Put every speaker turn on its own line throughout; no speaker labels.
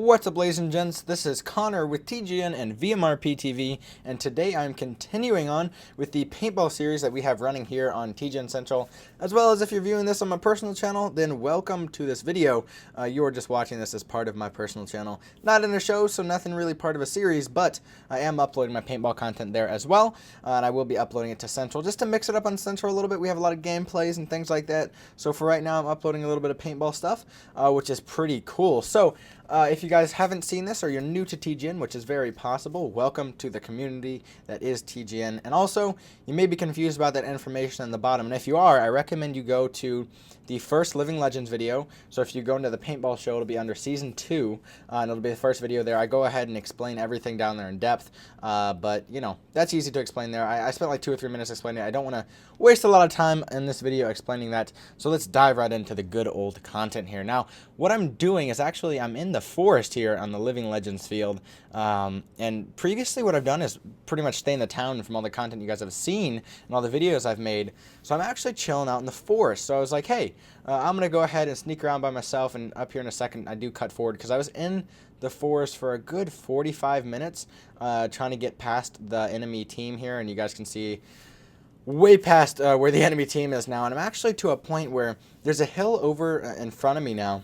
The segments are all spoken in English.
What's up, ladies and gents? This is Connor with TGN and VMRPtv, and today I'm continuing on with the paintball series that we have running here on TGN Social, as well as if you're viewing this on my personal channel, then welcome to this video. You're just watching this as part of my personal channel. Not in a show, so nothing really part of a series, but I am uploading my paintball content there as well, and I will be uploading it to Central, just to mix it up on Central a little bit. We have a lot of gameplays and things like that, so for right now I'm uploading a little bit of paintball stuff, which is pretty cool. So, if you guys haven't seen this or you're new to TGN, which is very possible, welcome to the community that is TGN. And also, you may be confused about that information on the bottom. And if you are, I recommend you go to the first Living Legends video. So if you go into the paintball show, it'll be under Season 2, and it'll be the first video there. I go ahead and explain everything down there in depth, but, you know, that's easy to explain there. I spent like 2 or 3 minutes explaining it. I don't want to waste a lot of time in this video explaining that, so let's dive right into the good old content here. Now, what I'm doing is actually I'm in the forest here on the Living Legends field, and previously what I've done is pretty much stay in the town from all the content you guys have seen and all the videos I've made. So I'm actually chilling out in the forest. So I was like, hey, I'm going to go ahead and sneak around by myself, and up here in a second I do cut forward because I was in the forest for a good 45 minutes trying to get past the enemy team here, and you guys can see way past where the enemy team is now, and I'm actually to a point where there's a hill over in front of me now,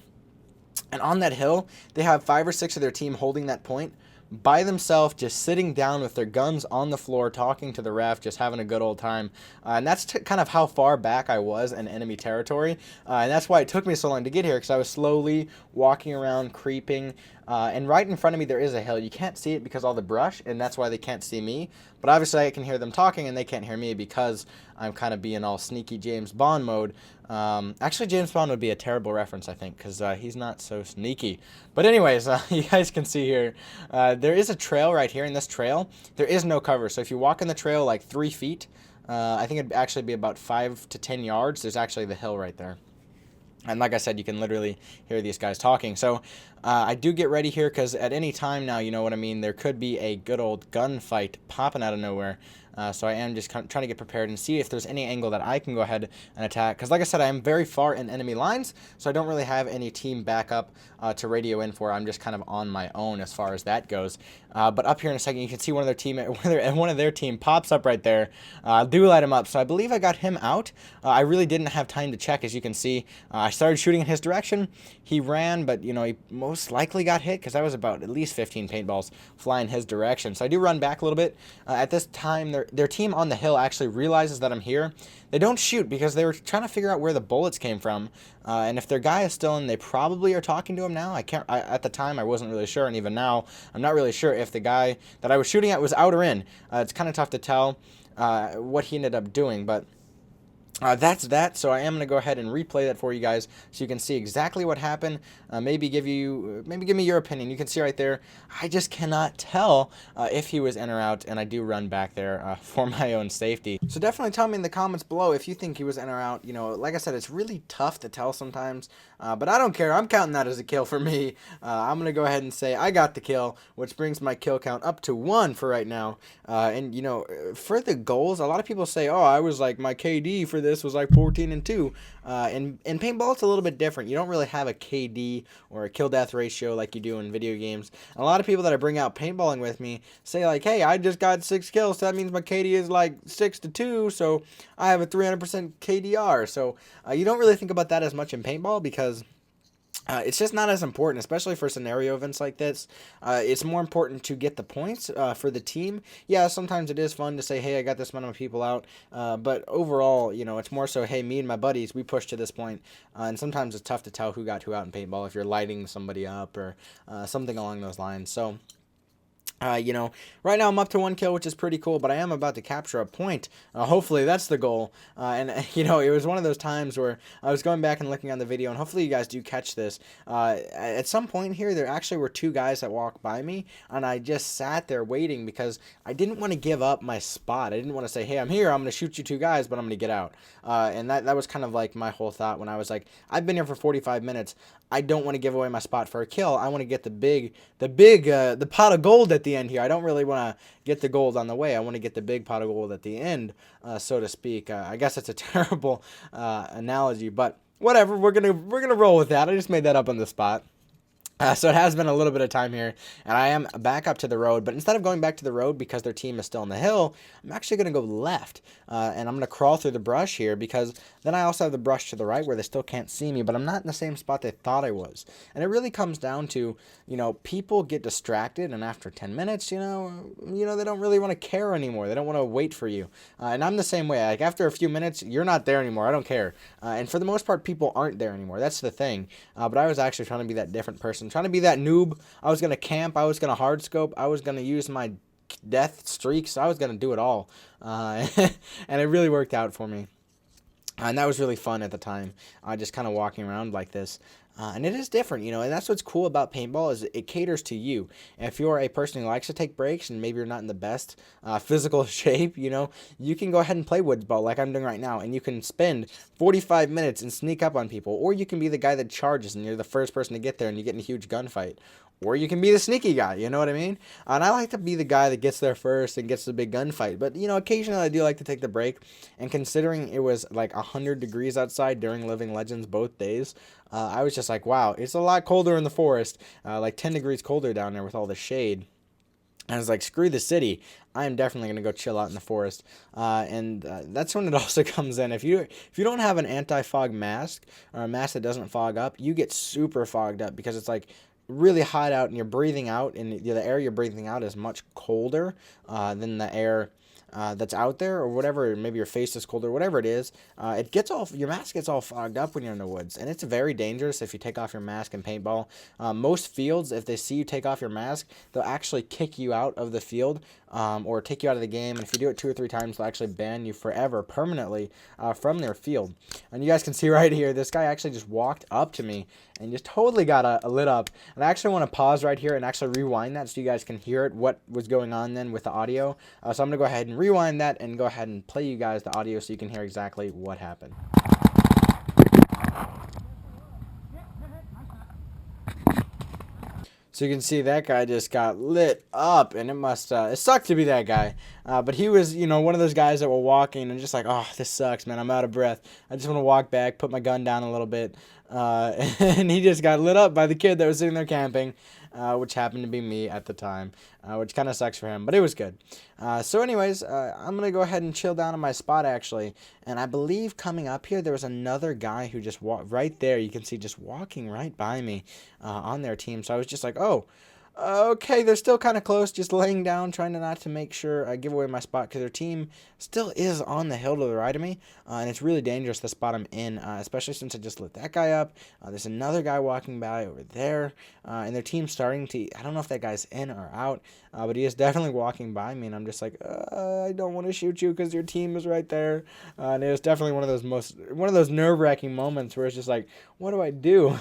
and on that hill they have 5 or 6 of their team holding that point by themselves, just sitting down with their guns on the floor, talking to the ref, just having a good old time. And that's kind of how far back I was in enemy territory. And that's why it took me so long to get here, because I was slowly walking around, creeping. And right in front of me there is a hill. You can't see it because of all the brush, and that's why they can't see me. But obviously I can hear them talking, and they can't hear me because I'm kind of being all sneaky James Bond mode. Actually, James Bond would be a terrible reference, I think, because he's not so sneaky. But anyways, you guys can see here, there is a trail right here. In this trail, there is no cover. So if you walk in the trail like 3 feet, I think it'd actually be about 5 to 10 yards. There's actually the hill right there. And like I said, you can literally hear these guys talking. So I do get ready here because at any time now, you know what I mean, there could be a good old gunfight popping out of nowhere. So I am just trying to get prepared and see if there's any angle that I can go ahead and attack. Because like I said, I am very far in enemy lines, so I don't really have any team backup to radio in for. I'm just kind of on my own as far as that goes. But up here in a second, you can see one of their team pops up right there. Do light him up. So I believe I got him out. I really didn't have time to check, as you can see. I started shooting in his direction. He ran, but you know, he most likely got hit because that was about at least 15 paintballs flying his direction. So I do run back a little bit. At this time, their team on the hill actually realizes that I'm here. They don't shoot because they were trying to figure out where the bullets came from. And if their guy is still in, they probably are talking to him now. At the time, I wasn't really sure, and even now, I'm not really sure if the guy that I was shooting at was out or in. It's kind of tough to tell what he ended up doing, but that's that. So I am going to go ahead and replay that for you guys so you can see exactly what happened. Maybe give me your opinion. You can see right there, I just cannot tell if he was in or out, and I do run back there for my own safety. So definitely tell me in the comments below if you think he was in or out. You know, like I said, it's really tough to tell sometimes, but I don't care. I'm counting that as a kill for me. I'm going to go ahead and say I got the kill, which brings my kill count up to 1 for right now. And, you know, for the goals, a lot of people say, oh, I was like, my KD for this was like 14 and 2. In paintball, it's a little bit different. You don't really have a KD or a kill death ratio like you do in video games. A lot of people that I bring out paintballing with me say like, hey, I just got 6 kills, so that means my KD is like 6 to 2, so I have a 300% KDR. So you don't really think about that as much in paintball because it's just not as important, especially for scenario events like this. It's more important to get the points for the team. Yeah, sometimes it is fun to say, hey, I got this amount of people out. But overall, you know, it's more so, hey, me and my buddies, we pushed to this point. And sometimes it's tough to tell who got who out in paintball if you're lighting somebody up or something along those lines. So you know, right now I'm up to 1 kill, which is pretty cool, but I am about to capture a point. Hopefully that's the goal. And, you know, it was one of those times where I was going back and looking on the video, and hopefully you guys do catch this. At some point here, there actually were 2 guys that walked by me, and I just sat there waiting because I didn't want to give up my spot. I didn't want to say, hey, I'm here, I'm going to shoot you 2 guys, but I'm going to get out. And that was kind of like my whole thought when I was like, I've been here for 45 minutes. I don't want to give away my spot for a kill. I want to get the pot of gold at the the end here. I don't really want to get the gold on the way. I want to get the big pot of gold at the end, so to speak. I guess it's a terrible analogy, but whatever. We're gonna roll with that. I just made that up on the spot. So it has been a little bit of time here, and I am back up to the road, but instead of going back to the road because their team is still on the hill, I'm actually going to go left, and I'm going to crawl through the brush here, because then I also have the brush to the right where they still can't see me, but I'm not in the same spot they thought I was. And it really comes down to, people get distracted, and after 10 minutes, they don't really want to care anymore. They don't want to wait for you. And I'm the same way. Like, after a few minutes, you're not there anymore. I don't care. And for the most part, people aren't there anymore. That's the thing. But I was actually trying to be that different person, trying to be that noob. I was going to camp. I was going to hard scope. I was going to use my death streaks. I was going to do it all. And it really worked out for me. And that was really fun at the time, just kind of walking around like this. And it is different, and that's what's cool about paintball is it caters to you. If you're a person who likes to take breaks and maybe you're not in the best physical shape, you can go ahead and play woods ball like I'm doing right now, and you can spend 45 minutes and sneak up on people, or you can be the guy that charges and you're the first person to get there and you get in a huge gunfight. Or you can be the sneaky guy, you know what I mean? And I like to be the guy that gets there first and gets the big gunfight. But, occasionally I do like to take the break. And considering it was like 100 degrees outside during Living Legends both days, I was just like, wow, it's a lot colder in the forest. Like 10 degrees colder down there with all the shade. And I was like, screw the city. I am definitely going to go chill out in the forest. And that's when it also comes in. If you don't have an anti-fog mask or a mask that doesn't fog up, you get super fogged up because it's like really hot out and you're breathing out, and the air you're breathing out is much colder than the air that's out there, or whatever. Maybe your face is colder, whatever it is. Your mask gets all fogged up when you're in the woods, and it's very dangerous if you take off your mask in paintball. Most fields, if they see you take off your mask, they'll actually kick you out of the field, or take you out of the game. And if you do it 2 or 3 times, they'll actually ban you forever, permanently, from their field. And you guys can see right here, this guy actually just walked up to me and just totally got lit up. And I actually want to pause right here and actually rewind that so you guys can hear it, what was going on then with the audio. So I'm going to go ahead and rewind that and go ahead and play you guys the audio so you can hear exactly what happened. So you can see that guy just got lit up, and it sucked to be that guy. But he was, one of those guys that were walking and just like, oh, this sucks, man. I'm out of breath. I just want to walk back, put my gun down a little bit. And he just got lit up by the kid that was sitting there camping, which happened to be me at the time, which kind of sucks for him, but it was good. So anyways, I'm going to go ahead and chill down on my spot, actually. And I believe coming up here, there was another guy who just walked right there. You can see just walking right by me on their team. So I was just like, oh, okay, they're still kind of close, just laying down, trying to not to make sure I give away my spot, because their team still is on the hill to the right of me, and it's really dangerous the spot I'm in, especially since I just lit that guy up. There's another guy walking by over there, and their team's starting to, I don't know if that guy's in or out, but he is definitely walking by me, and I'm just like, I don't want to shoot you because your team is right there. And it was definitely one of those nerve-wracking moments where it's just like, what do I do?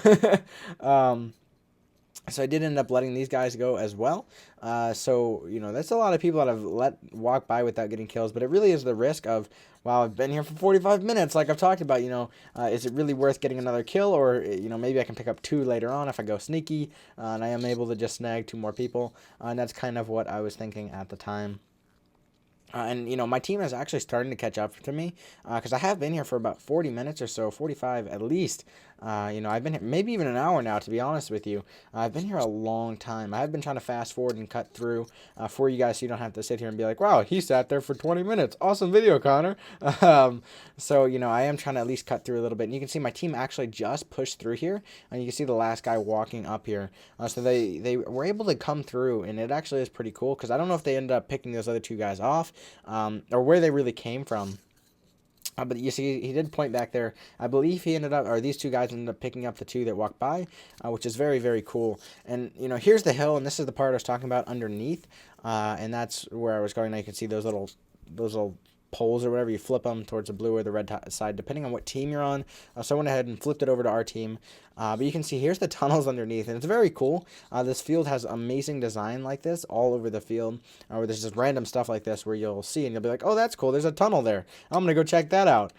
So I did end up letting these guys go as well. So, that's a lot of people that I've let walk by without getting kills. But it really is the risk of, wow, I've been here for 45 minutes, like I've talked about, is it really worth getting another kill? Or, maybe I can pick up 2 later on if I go sneaky, and I am able to just snag 2 more people. And that's kind of what I was thinking at the time. And, my team is actually starting to catch up to me, because I have been here for about 40 minutes or so, 45 at least. I've been here maybe even an hour now, to be honest with you. I've been here a long time. I have been trying to fast forward and cut through for you guys so you don't have to sit here and be like, wow, he sat there for 20 minutes. Awesome video, Connor. So, I am trying to at least cut through a little bit. And you can see my team actually just pushed through here. And you can see the last guy walking up here. So they were able to come through, and it actually is pretty cool, because I don't know if they ended up picking those other 2 guys off, or where they really came from. But you see, he did point back there. I believe these 2 guys ended up picking up the 2 that walked by, which is very, very cool. And, here's the hill, and this is the part I was talking about underneath, and that's where I was going. Now you can see those little poles or whatever. You flip them towards the blue or the red side, depending on what team you're on. So I went ahead and flipped it over to our team. But you can see here's the tunnels underneath, and it's very cool. This field has amazing design like this all over the field, where there's just random stuff like this where you'll see and you'll be like, oh, that's cool. There's a tunnel there. I'm going to go check that out.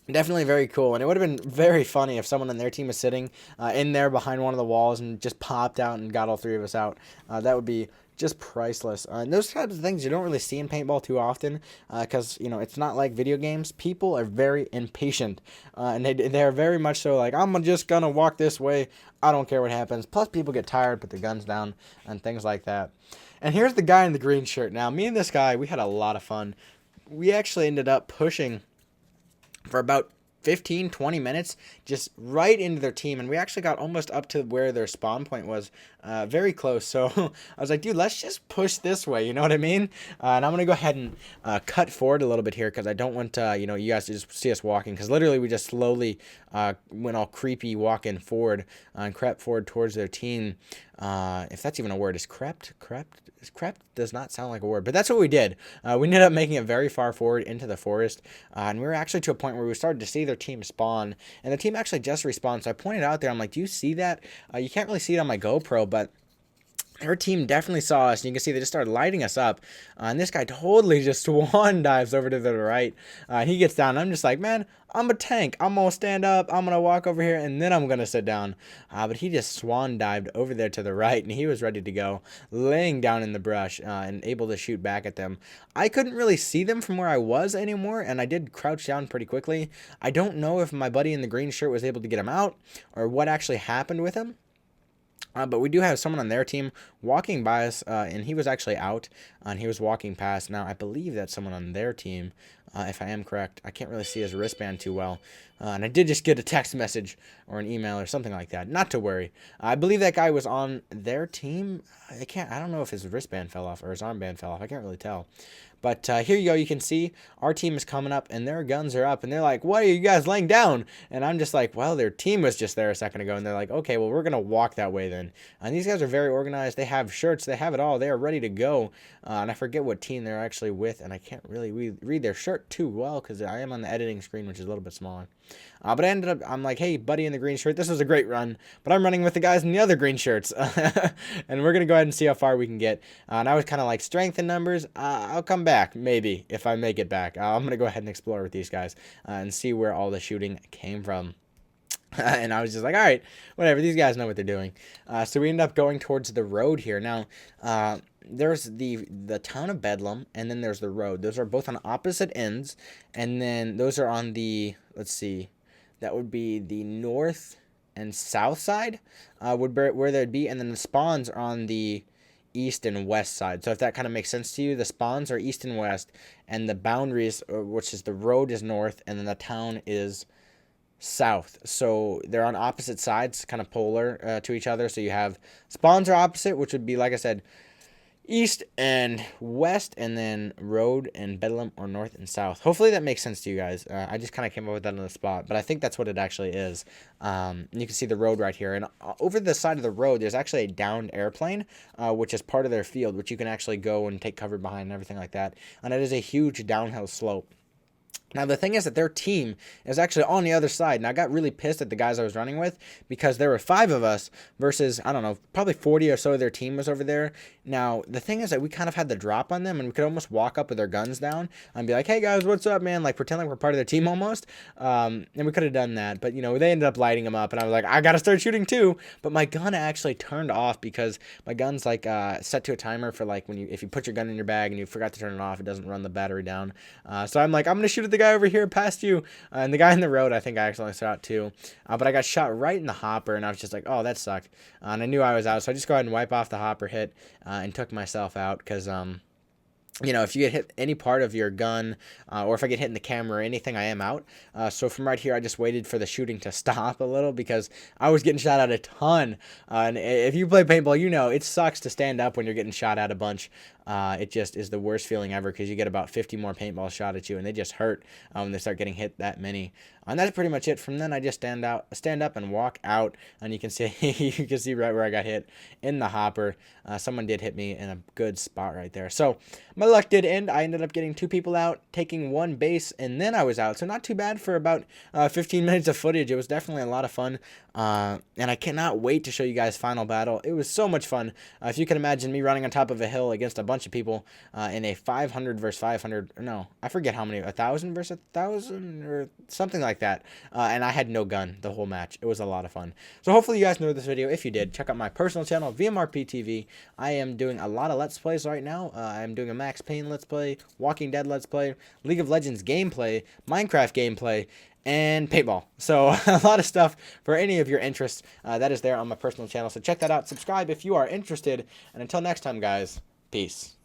Definitely very cool, and it would have been very funny if someone on their team was sitting in there behind one of the walls and just popped out and got all three of us out. That would be just priceless. And those types of things you don't really see in paintball too often, because it's not like video games. People are very impatient, and they're very much so like, I'm just gonna walk this way. I don't care what happens. Plus, people get tired, put their guns down, and things like that. And here's the guy in the green shirt. Now, me and this guy, we had a lot of fun. We actually ended up pushing for about 15-20 minutes just right into their team, and we actually got almost up to where their spawn point was, very close. So I was like, dude, let's just push this way, you know what I mean? And I'm gonna go ahead and cut forward a little bit here, because I don't want you guys to just see us walking, because literally we just slowly went all creepy walking forward, and crept forward towards their team. If that's even a word. Is crept does not sound like a word, but that's what we did. We ended up making it very far forward into the forest, and we were actually to a point where we started to see their team spawn, and the team actually just respawned. So I pointed out there, I'm like, do you see that? You can't really see it on my GoPro, but her team definitely saw us, and you can see they just started lighting us up. And this guy totally just swan dives over to the right. He gets down. I'm just like, man, I'm a tank. I'm going to stand up. I'm going to walk over here, and then I'm going to sit down. But he just swan dived over there to the right, and he was ready to go, laying down in the brush and able to shoot back at them. I couldn't really see them from where I was anymore, and I did crouch down pretty quickly. I don't know if my buddy in the green shirt was able to get him out or what actually happened with him. But we do have someone on their team walking by us, and he was actually out, and he was walking past. Now, I believe that's someone on their team, if I am correct. I can't really see his wristband too well. And I did just get a text message or an email or something like that. Not to worry. I believe that guy was on their team. I don't know if his wristband fell off or his armband fell off. I can't really tell. But here you go. You can see our team is coming up, and their guns are up, and they're like, what are you guys laying down? And I'm just like, well, their team was just there a second ago, and they're like, okay, well, we're going to walk that way then. And these guys are very organized. They have shirts. They have it all. They are ready to go. And I forget what team they're actually with, and I can't really read their shirt too well because I am on the editing screen, which is a little bit smaller. But I'm like, hey, buddy in the green shirt, this was a great run, but I'm running with the guys in the other green shirts. And we're going to go ahead and see how far we can get. And I was kind of like, strength in numbers, I'll come back, maybe, if I make it back. I'm going to go ahead and explore with these guys and see where all the shooting came from. And I was just like, all right, whatever, these guys know what they're doing. So we ended up going towards the road here. Now, there's the town of Bedlam, and then there's the road. Those are both on opposite ends, and then those are on the, let's see, that would be the north and south side, where they'd be, and then the spawns are on the east and west side. So if that kind of makes sense to you, the spawns are east and west, and the boundaries, which is the road, is north, and then the town is south. So they're on opposite sides, kind of polar to each other. So you have spawns are opposite, which would be, like I said, east and west, and then road and Bedlam or north and south. Hopefully that makes sense to you guys. I just kind of came up with that on the spot, but I think that's what it actually is. You can see the road right here, and over the side of the road there's actually a downed airplane, which is part of their field, which you can actually go and take cover behind and everything like that. And it is a huge downhill slope. Now, the thing is that their team is actually on the other side. And I got really pissed at the guys I was running with because there were 5 of us versus, I don't know, probably 40 or so of their team was over there. Now, the thing is that we kind of had the drop on them, and we could almost walk up with our guns down and be like, hey, guys, what's up, man? Like, pretend like we're part of their team almost. And we could have done that. But, they ended up lighting them up, and I was like, I got to start shooting too. But my gun actually turned off because my gun's, like, set to a timer for, like, if you put your gun in your bag and you forgot to turn it off, it doesn't run the battery down. So I'm like, I'm going to shoot at the guy over here past you, and the guy in the road, I think I accidentally shot too, but I got shot right in the hopper, and I was just like, oh, that sucked, and I knew I was out, so I just go ahead and wipe off the hopper hit and took myself out, because if you get hit any part of your gun, or if I get hit in the camera or anything, I am out. So from right here, I just waited for the shooting to stop a little because I was getting shot at a ton. And if you play paintball, it sucks to stand up when you're getting shot at a bunch. It just is the worst feeling ever because you get about 50 more paintballs shot at you, and they just hurt when they start getting hit that many. And that's pretty much it. From then, I just stand up and walk out, and you can see right where I got hit in the hopper. Someone did hit me in a good spot right there. So I'm my luck did end. I ended up getting 2 people out, taking 1 base, and then I was out. So not too bad for about 15 minutes of footage. It was definitely a lot of fun, and I cannot wait to show you guys final battle. It was so much fun. If you can imagine me running on top of a hill against a bunch of people in a 500 versus 500, no, I forget how many, 1,000 versus 1,000 or something like that, and I had no gun the whole match. It was a lot of fun. So hopefully you guys enjoyed this video. If you did, check out my personal channel, VMRPtv. I am doing a lot of Let's Plays right now. I'm doing a Max Payne Let's Play, Walking Dead Let's Play, League of Legends gameplay, Minecraft gameplay, and paintball. So a lot of stuff for any of your interests. That is there on my personal channel. So check that out. Subscribe if you are interested. And until next time, guys, peace.